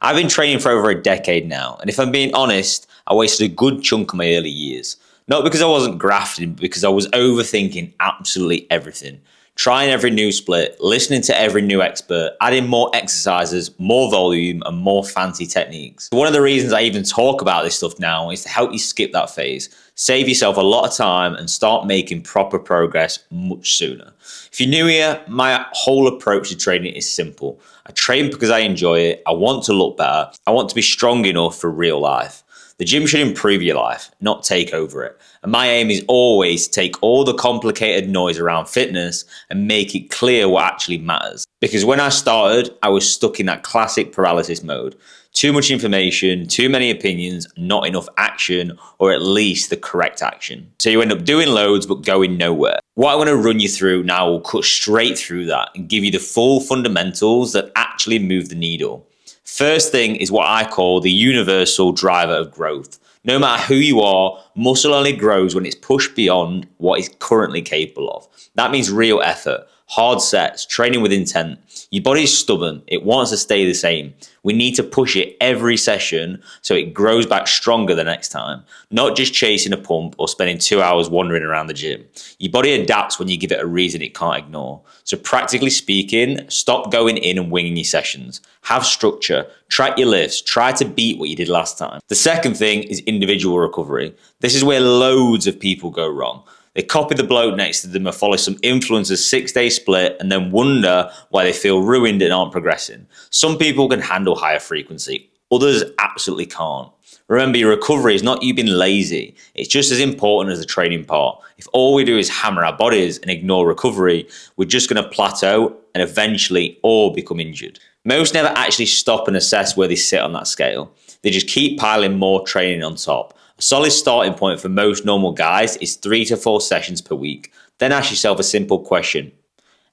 I've been training for over a decade now, and if I'm being honest, I wasted a good chunk of my early years. Not because I wasn't grafting, but because I was overthinking absolutely everything. Trying every new split, listening to every new expert, adding more exercises, more volume, and more fancy techniques. One of the reasons I even talk about this stuff now is to help you skip that phase, save yourself a lot of time, and start making proper progress much sooner. If you're new here, my whole approach to training is simple. I train because I enjoy it, I want to look better, I want to be strong enough for real life. The gym should improve your life, not take over it. And my aim is always to take all the complicated noise around fitness and make it clear what actually matters. Because when I started, I was stuck in that classic paralysis mode. Too much information, too many opinions, not enough action, or at least the correct action. So you end up doing loads but going nowhere. What I want to run you through now will cut straight through that and give you the full fundamentals that actually move the needle. First thing is what I call the universal driver of growth. No matter who you are, muscle only grows when it's pushed beyond what it's currently capable of. That means real effort, hard sets, training with intent. Your body's stubborn. It wants to stay the same. We need to push it every session so it grows back stronger the next time, not just chasing a pump or spending 2 hours wandering around the gym. Your body adapts when you give it a reason it can't ignore. So practically speaking, stop going in and winging your sessions. Have structure, track your lifts, try to beat what you did last time. The second thing is individual recovery. This is where loads of people go wrong. They copy the bloke next to them or follow some influencer's 6-day split and then wonder why they feel ruined and aren't progressing. Some people can handle higher frequency, others absolutely can't. Remember, your recovery is not you being lazy. It's just as important as the training part. If all we do is hammer our bodies and ignore recovery, we're just going to plateau and eventually all become injured. Most never actually stop and assess where they sit on that scale. They just keep piling more training on top. A solid starting point for most normal guys is 3 to 4 sessions per week. Then ask yourself a simple question.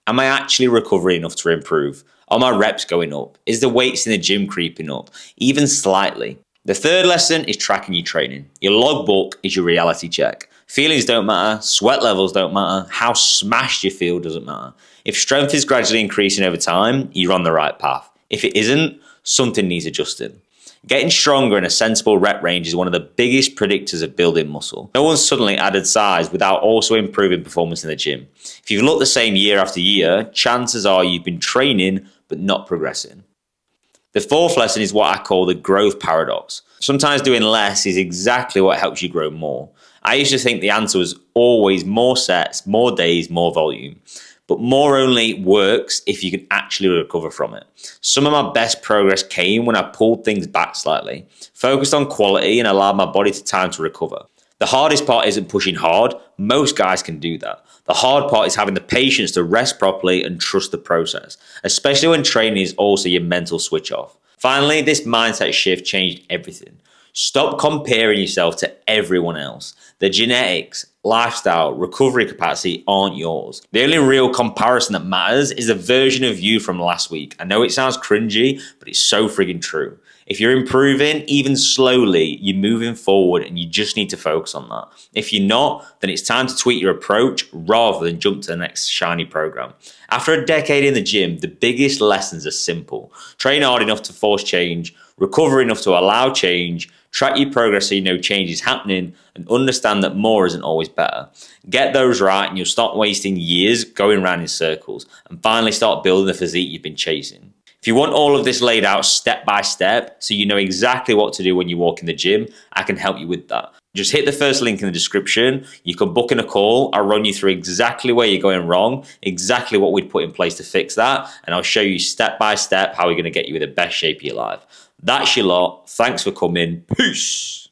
Am I actually recovering enough to improve? Are my reps going up? Is the weights in the gym creeping up? Even slightly. The third lesson is tracking your training. Your logbook is your reality check. Feelings don't matter, sweat levels don't matter, how smashed you feel doesn't matter. If strength is gradually increasing over time, you're on the right path. If it isn't, something needs adjusting. Getting stronger in a sensible rep range is one of the biggest predictors of building muscle. No one's suddenly added size without also improving performance in the gym. If you've looked the same year after year, chances are you've been training but not progressing. The fourth lesson is what I call the growth paradox. Sometimes doing less is exactly what helps you grow more. I used to think the answer was always more sets, more days, more volume. But more only works if you can actually recover from it. Some of my best progress came when I pulled things back slightly, focused on quality and allowed my body time to recover. The hardest part isn't pushing hard. Most guys can do that. The hard part is having the patience to rest properly and trust the process, especially when training is also your mental switch off. Finally, this mindset shift changed everything. Stop comparing yourself to everyone else. The genetics, lifestyle, recovery capacity aren't yours. The only real comparison that matters is a version of you from last week. I know it sounds cringy, but it's so friggin' true. If you're improving, even slowly, you're moving forward and you just need to focus on that. If you're not, then it's time to tweak your approach rather than jump to the next shiny program. After a decade in the gym, the biggest lessons are simple. Train hard enough to force change, recover enough to allow change, track your progress so you know change is happening, and understand that more isn't always better. Get those right and you'll stop wasting years going around in circles and finally start building the physique you've been chasing. If you want all of this laid out step by step so you know exactly what to do when you walk in the gym, I can help you with that. Just hit the first link in the description. You can book in a call. I'll run you through exactly where you're going wrong, exactly what we'd put in place to fix that, and I'll show you step by step how we're going to get you in the best shape of your life. That's your lot. Thanks for coming. Peace.